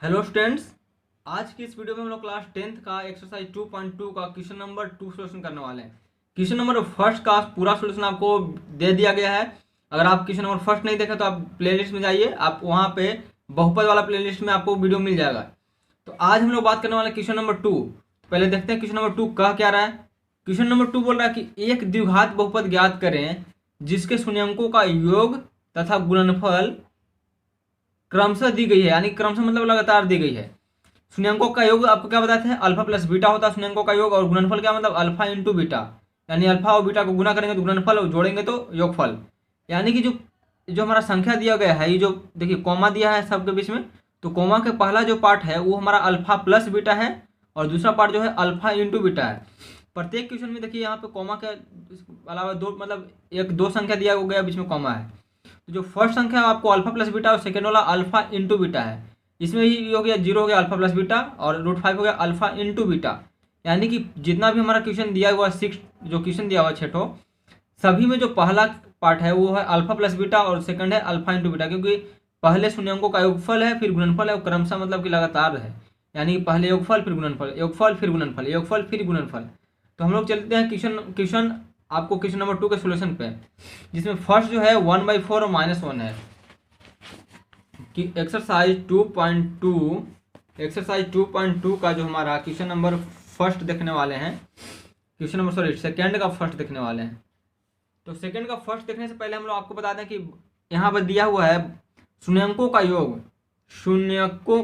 Hello students, आज की इस वीडियो में हम लोग क्लास 10th का एक्सरसाइज 2.2 का क्वेश्चन नंबर 2 सोल्यूशन करने वाले हैं। क्वेश्चन नंबर फर्स्ट का पूरा सोल्यूशन आपको दे दिया गया है। अगर आप क्वेश्चन नंबर फर्स्ट नहीं देखें तो आप प्लेलिस्ट में जाइए, आप वहाँ पे बहुपद वाला प्लेलिस्ट में आपको वीडियो मिल जाएगा। तो आज हम लोग बात करने वाले हैं क्वेश्चन नंबर 2। पहले देखते हैं क्वेश्चन नंबर 2 कह क्या रहा है। क्वेश्चन नंबर 2 बोल रहा है कि एक द्विघात बहुपद ज्ञात करें जिसके शून्यंकों का योग तथा गुणनफल क्रमशः दी गई है, यानी क्रमशः मतलब लगातार दी गई है। शून्यंकों का योग आपको क्या बताते हैं, अल्फा प्लस बीटा होता है शून्यंकों का योग, और गुणनफल क्या मतलब अल्फा इंटू बीटा, यानी अल्फा और बीटा को गुना करेंगे तो गुणनफल और जोड़ेंगे तो योगफल। यानी कि जो जो हमारा संख्या दिया गया है, ये जो देखिए कॉमा दिया है सबके बीच में, तो कॉमा के पहला जो पार्ट है वो हमारा अल्फा प्लस बीटा है और दूसरा पार्ट जो है अल्फा इंटू बीटा है। प्रत्येक क्वेश्चन में देखिए यहाँ पे कॉमा के अलावा दो मतलब एक दो संख्या दिया गया, बीच में कॉमा है। तो जो फर्स्ट संख्या है आपको अल्फा प्लस बीटा और सेकेंड वाला अल्फा इंटू बीटा है। इसमें ही हो गया 0 हो गया अल्फा प्लस बीटा और √5 हो गया अल्फा इंटू बीटा। यानी कि जितना भी हमारा क्वेश्चन दिया हुआ 6 जो क्वेश्चन दिया हुआ 6 सभी में जो पहला पार्ट है वो है अल्फा प्लस बीटा और सेकंड है अल्फा इंटू बीटा, क्योंकि पहले शून्यंकों का योगफल है फिर गुणनफल है और क्रमशः मतलब कि लगातार है। यानी पहले योगफल फिर गुणनफल, योगफल फिर गुणनफल, योगफल फिर गुणनफल। तो हम लोग चलते हैं क्वेश्चन आपको क्वेश्चन नंबर 2 के सोल्यूशन पे, जिसमें फर्स्ट जो है 1/4 और -1 है कि एक्सरसाइज 2.2 का जो हमारा क्वेश्चन नंबर फर्स्ट देखने वाले हैं, क्वेश्चन नंबर सेकंड का फर्स्ट देखने वाले हैं। तो सेकंड का फर्स्ट देखने से पहले हम लोग आपको बता दें कि यहाँ पर दिया हुआ है शून्यंकों का योग, शून्यंकों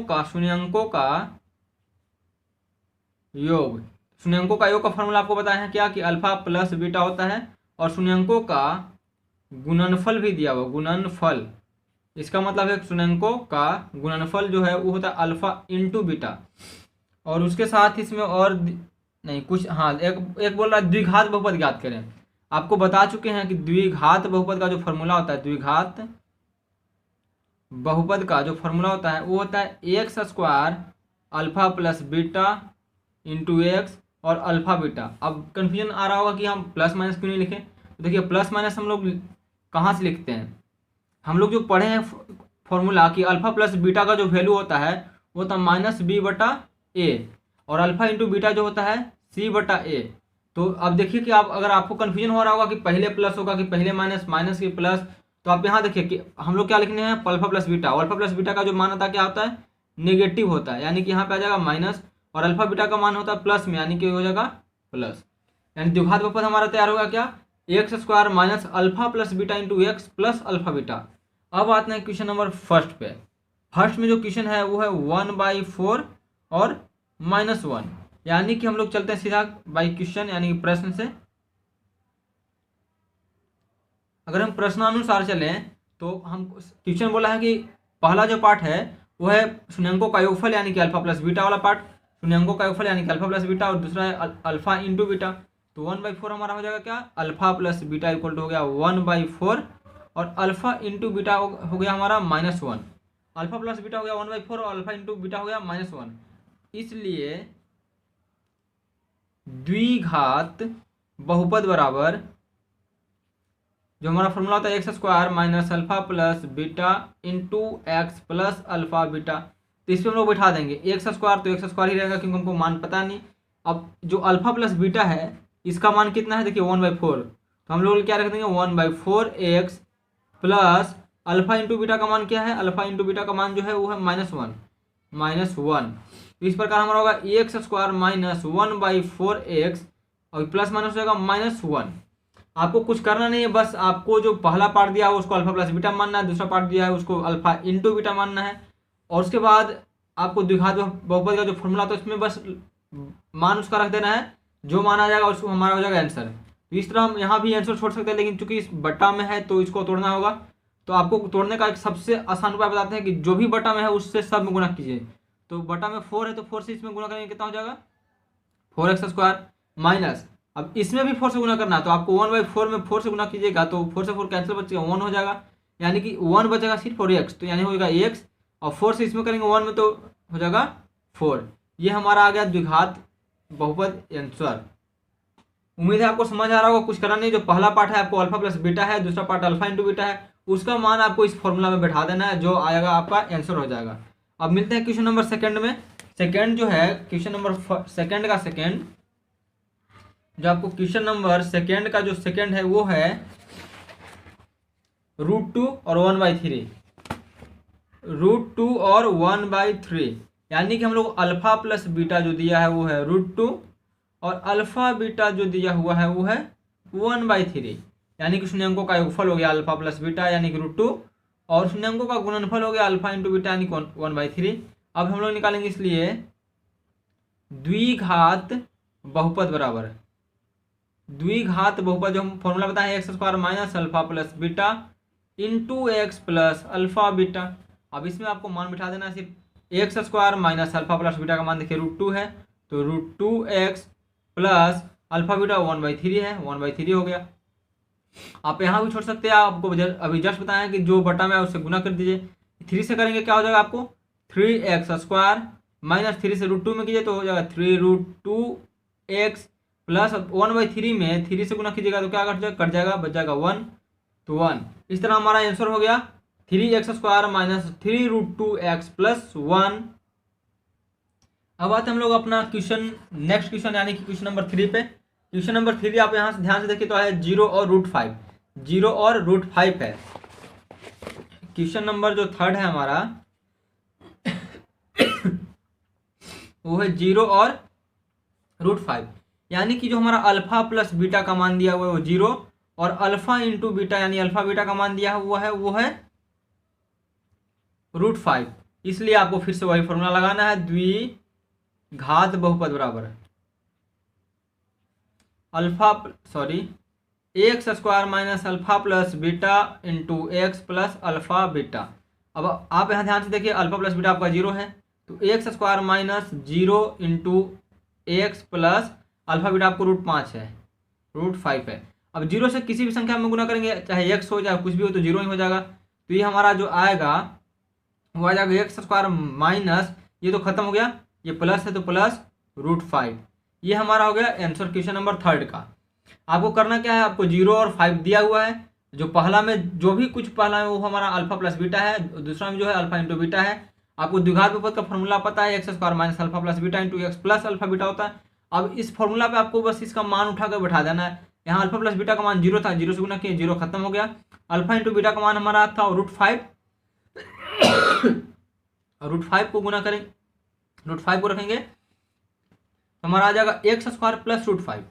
का योग का फॉर्मूला आपको बताया है क्या कि अल्फा प्लस बीटा होता है, और शून्यंकों का गुणनफल भी दिया हुआ, गुणनफल इसका मतलब है शून्यंकों का गुणनफल जो है वो होता है अल्फा इंटू बीटा। और उसके साथ इसमें और नहीं कुछ, हाँ एक बोल रहा है द्विघात बहुपद ज्ञात करें। आपको बता चुके हैं कि द्विघात बहुपद का जो फॉर्मूला होता है, द्विघात बहुपद का जो फॉर्मूला होता है वो होता है x² alpha plus beta into x और अल्फा बीटा। अब कन्फ्यूजन आ रहा होगा कि हम प्लस माइनस क्यों नहीं लिखें। तो देखिए प्लस माइनस हम लोग कहाँ से लिखते हैं, हम लोग जो पढ़े हैं फॉर्मूला कि अल्फा प्लस बीटा का जो वैल्यू होता है वो होता है -b/a और अल्फा इंटू बीटा जो होता है c/a। तो अब देखिए कि आप अगर आपको कन्फ्यूजन हो रहा होगा कि पहले प्लस होगा कि पहले माइनस, माइनस के प्लस, तो आप यहाँ देखिए कि हम लोग क्या लिखने हैं alpha plus beta, alpha plus beta का जो मान होता है क्या होता है नेगेटिव होता है, यानी कि यहाँ पे आ जाएगा माइनस, और अल्फा बीटा का मान होता है प्लस में, यानी कि हो जाएगा प्लस। यानी द्विघात बहुपद हमारा तैयार होगा क्या, x² minus alpha plus beta into x plus alpha beta. अब आते हैं क्वेश्चन नंबर फर्स्ट पे। फर्स्ट में जो क्वेश्चन है वो है 1/4 और -1, यानी कि हम लोग चलते हैं सीधा बाई क्वेश्चन यानी कि प्रश्न से। अगर हम प्रश्नानुसार चलें तो हम क्वेश्चन बोला है कि पहला जो पार्ट है वो है शून्यंकों का योगफल यानी कि अल्फा प्लस बीटा वाला पार्ट, शून्यंकों का योगफल यानी कि अल्फा प्लस बीटा, और दूसरा है अल्फा इंटू बीटा। तो 1/4 हमारा हो जाएगा क्या, alpha plus beta equal to हो गया 1/4 और अल्फा इंटू बीटा हो गया हमारा -1। अल्फा प्लस बीटा हो गया 1/4 और अल्फा इंटू बीटा हो गया -1। इसलिए द्विघात बहुपद बराबर जो हमारा फॉर्मूला होता है x² minus alpha plus beta into x plus alpha beta. तो इस पर हम लोग बैठा देंगे x² तो x² ही रहेगा क्योंकि हमको मान पता नहीं। अब जो अल्फा प्लस बीटा है इसका मान कितना है, देखिए 1/4, तो हम लोग क्या रख देंगे 1/4x plus alpha into beta का मान क्या है, अल्फा इंटू बीटा का मान जो है वो है -1। तो इस प्रकार हमारा होगा x² माइनस 1/4x और प्लस माइनस हो जाएगा -1। आपको कुछ करना नहीं है, बस आपको जो पहला पार्ट दिया है उसको अल्फा प्लस बीटा मानना है, दूसरा पार्ट दिया है उसको अल्फा इंटू बीटा मानना है, और उसके बाद आपको द्विघात बहुपद का जो फॉर्मूला तो इसमें बस मान उसका रख देना है, जो मान आ जाएगा उसको हमारा हो जाएगा आंसर। तो इस तरह हम यहाँ भी आंसर छोड़ सकते हैं, लेकिन चूंकि इस बट्टा में है तो इसको तोड़ना होगा। तो आपको तोड़ने का एक सबसे आसान उपाय बताते हैं कि जो भी बट्टा में है उससे सब में गुणा कीजिए। तो बट्टा में 4 है तो 4 से इसमें गुणा करेंगे कितना हो जाएगा 4x² माइनस, अब इसमें भी 4 से गुना करना है तो आपको 1/4 में 4 से गुना कीजिएगा तो 4 से 4 कैंसिल बचेगा 1 हो जाएगा, यानी कि 1 बचेगा सिर्फ और x, तो यानी हो जाएगा x, और 4 से इसमें करेंगे 1 में तो हो जाएगा 4। ये हमारा आ गया द्विघात बहुपद आंसर। उम्मीद है आपको समझ आ रहा होगा, कुछ करना नहीं। जो पहला पार्ट है आपको अल्फा प्लस बीटा है, दूसरा पार्ट अल्फा इंटू बीटा है, उसका मान आपको इस फॉर्मूला में बैठा देना है, जो आएगा आपका आंसर हो जाएगा। अब मिलते हैं क्वेश्चन नंबर सेकंड में। सेकंड जो है क्वेश्चन नंबर सेकंड का सेकंड, जो आपको क्वेश्चन नंबर सेकंड का जो सेकंड है वो है √2 और 1/3। √2 और 1/3, यानी कि हम लोग अल्फा प्लस बीटा जो दिया है वो है √2 और अल्फा बीटा जो दिया हुआ है वो है 1/3, यानी कि शून्यंकों का योगफल हो गया अल्फा प्लस बीटा यानी कि √2 और शून्यंकों का गुणनफल हो गया अल्फा इंटू बीटा यानी 1/3। अब हम लोग निकालेंगे इसलिए द्विघात बहुपद बराबर द्विघात बहुपद, जो हम फॉर्मूला बताए x² minus alpha plus beta into x plus alpha beta. अब इसमें आपको मान बिठा देना, सिर्फ x² minus alpha plus beta का मान देखिए √2 है, तो √2x प्लस अल्फा बीटा 1/3 है, 1/3 हो गया। आप यहाँ भी छोड़ सकते हैं, आपको अभी जस्ट बताया कि जो बटा में है उससे गुना कर दीजिए। 3 से करेंगे क्या हो जाएगा आपको 3x² माइनस 3 से √2 में कीजिए तो हो जाएगा 3√2x प्लस 1/3 में 3 से गुना कीजिएगा तो क्या कट जाएगा बच जाएगा 1, तो 1। इस तरह हमारा आंसर हो गया 3x² माइनस 3√2x प्लस 1। अब आते हम लोग अपना क्वेश्चन नेक्स्ट क्वेश्चन यानी कि क्वेश्चन नंबर 3 पे। क्वेश्चन नंबर 3 आप यहाँ से ध्यान से देखिए तो है 0 और √5, 0 और √5 है। क्वेश्चन नंबर जो थर्ड है हमारा वो है 0 और √5, यानी कि जो हमारा अल्फा प्लस बीटा का मान दिया हुआ है वो 0 और अल्फा इंटू बीटा यानी अल्फा बीटा का मान दिया हुआ है वो है √5। इसलिए आपको फिर से वही फॉर्मूला लगाना है, द्विघात बहुपद बराबर x² minus alpha plus beta into x plus alpha beta. अब आप यहाँ ध्यान से देखिए अल्फा प्लस बीटा आपका 0 है, तो x² minus 0 into x plus alpha beta आपको √5 है, √5 है। अब 0 से किसी भी संख्या में गुना करेंगे चाहे x हो चाहे कुछ भी हो तो 0 ही हो जाएगा, तो ये हमारा जो आएगा वो आ जाएगा x² माइनस, ये तो खत्म हो गया, ये प्लस है तो प्लस √5। ये हमारा हो गया आंसर क्वेश्चन नंबर थर्ड का। आपको करना क्या है, आपको 0 और 5 दिया हुआ है, जो पहला में जो भी कुछ पहला है वो हमारा अल्फा प्लस बीटा है, दूसरा में जो है अल्फा इंटू बीटा है। आपको द्विघात बहुपद का फॉर्मूला पता है x² minus alpha plus beta into x plus alpha beta होता है। अब इस फॉर्मूला पे आपको बस इसका मान उठा कर बैठा देना है। यहाँ अल्फा प्लस बीटा का मान 0 था, 0 से गुना किए 0 खत्म हो गया। अल्फा इंटू बीटा का मान हमारा था √5 और √5 को गुना करेंगे, √5 को रखेंगे तो हमारा आ जाएगा x² प्लस √5।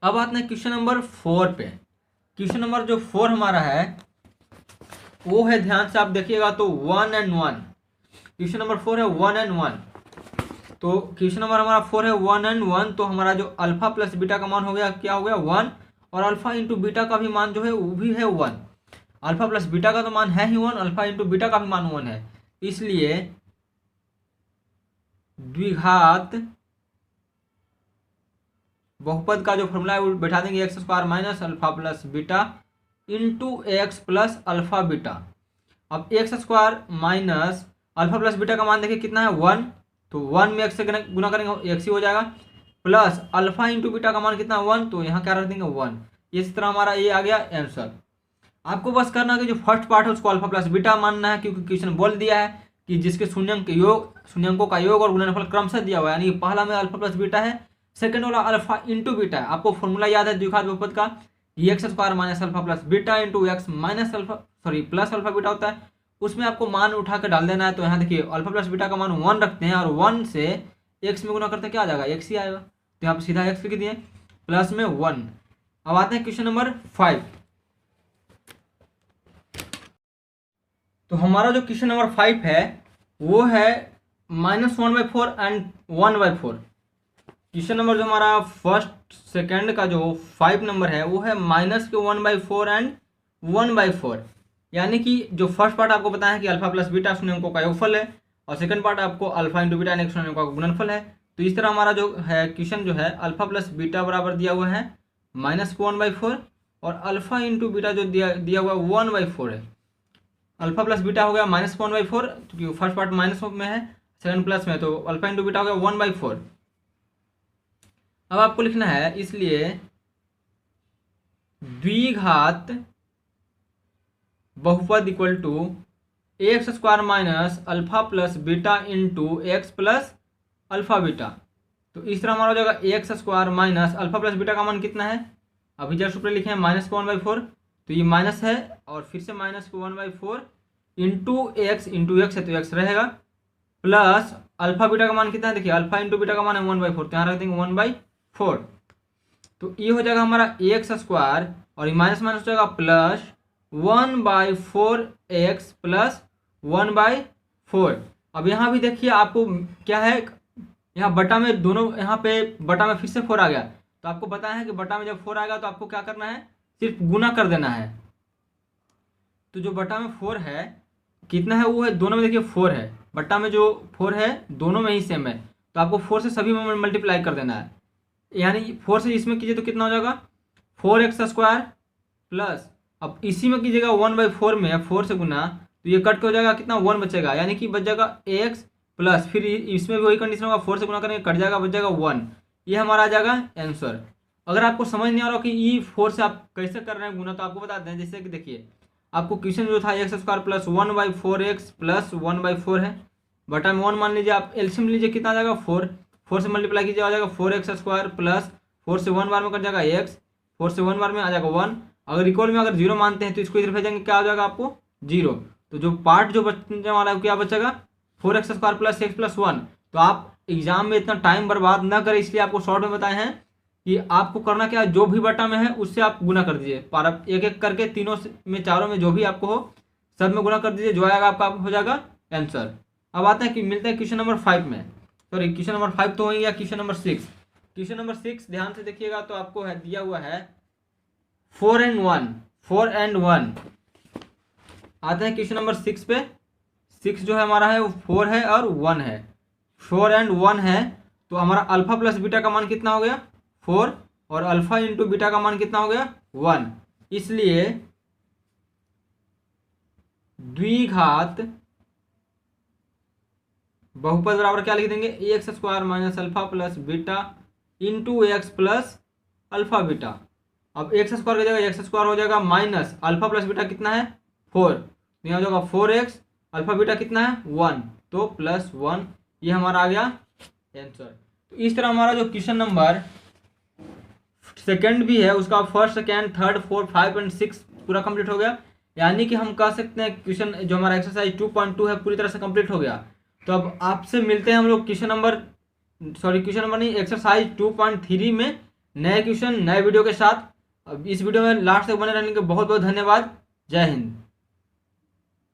अब आते हैं क्वेश्चन नंबर 4 पे। क्वेश्चन नंबर जो 4 हमारा है वो है, ध्यान से आप देखिएगा तो 1 and 1। क्वेश्चन नंबर 4 है 1 and 1, तो क्वेश्चन नंबर हमारा 4 है 1 and 1, तो हमारा जो अल्फा प्लस बीटा का मान हो गया क्या हो गया 1 और अल्फा इंटू बीटा का भी मान जो है वो भी है 1। अल्फा प्लस बीटा का तो मान है ही 1, अल्फा इंटू बीटा का भी मान 1 है, इसलिए द्विघात बहुपद का जो फॉर्मूला है वो बैठा देंगे x² minus alpha plus beta into x plus alpha beta. अब x² minus alpha plus beta का मान देखिए कितना है 1, तो 1 में x से गुना करेंगे x ही हो जाएगा, प्लस अल्फा इंटू बीटा का मान कितना 1, तो यहाँ क्या रख देंगे 1। इस तरह हमारा ये आ गया आंसर। आपको बस करना है कि जो फर्स्ट पार्ट है उसको अल्फा प्लस बीटा मानना है, क्योंकि क्वेश्चन बोल दिया है कि जिसके शून्यंकों का योग और गुणनफल क्रमशः दिया हुआ है, यानी कि पहला में अल्फा प्लस बीटा है, सेकंड वाला अल्फा इंटू बीटा है। आपको फॉर्मूला याद है द्विघात बहुपद का, x² minus alpha plus beta into x minus alpha plus alpha beta होता है, उसमें आपको मान उठा कर डाल देना है। तो यहाँ देखिए अल्फा प्लस बीटा का मान 1 रखते हैं और 1 से x में गुना करते हैं क्या आ जाएगा x ही आएगा, तो यहाँ पर सीधा x लिख दिए प्लस में 1। अब आते हैं क्वेश्चन नंबर 5। तो हमारा जो क्वेश्चन नंबर 5 है वो है -1/4 एंड 1/4। क्वेश्चन नंबर जो हमारा फर्स्ट सेकंड का जो 5 नंबर है वो है -1/4 एंड 1/4, यानी कि जो फर्स्ट पार्ट आपको बताया है कि अल्फा प्लस बीटा शून्यंकों का योगफल है और सेकंड पार्ट आपको अल्फा इंटू बीटा यानी शून्यंकों का गुणनफल है। तो इस तरह हमारा जो है क्वेश्चन जो है अल्फा प्लस बीटा बराबर दिया हुआ है -1/4 और अल्फा इंटू बीटा जो दिया हुआ 1/4 है। अल्फा प्लस बीटा हो गया -1/4 क्योंकि फर्स्ट पार्ट माइनस में है, सेकंड प्लस में, तो अल्फा इंटू बीटा हो गया 1/4। अब आपको लिखना है इसलिए द्विघात बहुपद equal to x square minus alpha plus beta into x plus alpha beta. तो इस तरह हमारा हो जाएगा x square minus alpha plus beta का मान कितना है, अभी जस्ट ऊपर लिखे हैं -1/4, तो ये माइनस है और फिर से -1/4 इंटू एक्स है तो एक्स रहेगा, प्लस अल्फा बीटा का मान कितना है, देखिए अल्फा इंटू बीटा का मान है 1/4, तो यहाँ रख देंगे 1/4। तो ये हो जाएगा हमारा एक्स स्क्वायर और ये माइनस माइनस हो जाएगा प्लस 1/4 एक्स प्लस 1/4। अब यहाँ भी देखिए आपको क्या है, यहाँ बटा में दोनों, यहाँ पे बटा में फिर से 4 आ गया, तो आपको पता है कि बटा में जब 4 आएगा तो आपको क्या करना है, सिर्फ गुना कर देना है। तो जो बटा में 4 है कितना है, वो है दोनों में, देखिए 4 है, बटा में जो 4 है दोनों में ही सेम है, तो आपको 4 से सभी में मल्टीप्लाई कर देना है। यानी 4 से इसमें कीजिए तो कितना हो जाएगा 4x स्क्वायर प्लस, अब इसी में कीजिएगा 1/4 में 4 से गुना, तो ये कट के हो जाएगा कितना 1 बचेगा, यानी कि बच जाएगा x प्लस, फिर इसमें भी वही कंडीशन होगा 4 से गुना करेंगे कट जाएगा, बच जाएगा 1। ये हमारा आ जाएगा आंसर। अगर आपको समझ नहीं आ रहा कि ई 4 से आप कैसे कर रहे हैं गुना, तो आपको बता दें, जैसे कि देखिए आपको क्वेश्चन जो था x square plus 1/4x plus 1/4 है, बटा में 1 मान लीजिए, आप एलसीएम लीजिए कितना आ जाएगा 4 से मल्टीप्लाई कीजिए आ जाएगा 4x स्क्वायर प्लस 4 से 1 बार में कट जाएगा x, 4 से 1 बार में आ जाएगा 1। अगर इक्वल में अगर 0 मानते हैं तो इसको इधर भेजेंगे, क्या आ जाएगा आपको 0। तो जो पार्ट जो बचने वाला है क्या बचेगा 4x square plus x plus 1। तो आप एग्जाम में इतना टाइम बर्बाद ना करें, इसलिए आपको शॉर्ट में बताए हैं कि आपको करना क्या है, जो भी बटा में है उससे आप गुना कर दीजिए, पर एक एक करके तीनों में चारों में जो भी आपको हो सब में गुना कर दीजिए, जो आएगा आपका हो जाएगा आंसर। अब आते हैं कि मिलते हैं क्वेश्चन नंबर 5 में, सॉरी क्वेश्चन नंबर 5 तो हो गया, क्वेश्चन नंबर 6। क्वेश्चन नंबर 6 ध्यान से देखिएगा, तो आपको है दिया हुआ है 4 and 1। आते हैं क्वेश्चन नंबर 6 पे। 6 जो है हमारा है वो 4 है और 1 है, 4 and 1 है, तो हमारा अल्फा प्लस बीटा का मान कितना हो गया 4 और अल्फा इंटू बीटा का मान कितना हो गया 1। इसलिए द्विघात बहुपद बराबर क्या लिख देंगे x square minus alpha plus beta into x plus alpha beta. अब एक्स स्क्वायर की जगह एक्स स्क्वायर हो जाएगा माइनस अल्फा प्लस बीटा कितना है 4, तो यहाँ हो जाएगा 4x, अल्फा बीटा कितना है 1, तो प्लस 1। ये हमारा आ गया आंसर। तो इस तरह हमारा जो क्वेश्चन नंबर सेकंड भी है उसका first second third fourth 5 and 6 पूरा कंप्लीट हो गया। यानी कि हम कह सकते हैं क्वेश्चन जो हमारा एक्सरसाइज 2.2 है पूरी तरह से कंप्लीट हो गया। तो अब आपसे मिलते हैं हम लोग क्वेश्चन नंबर नहीं, एक्सरसाइज 2.3 में नए क्वेश्चन नए वीडियो के साथ। अब इस वीडियो में लास्ट तक बने रहने के बहुत बहुत धन्यवाद। जय हिंद।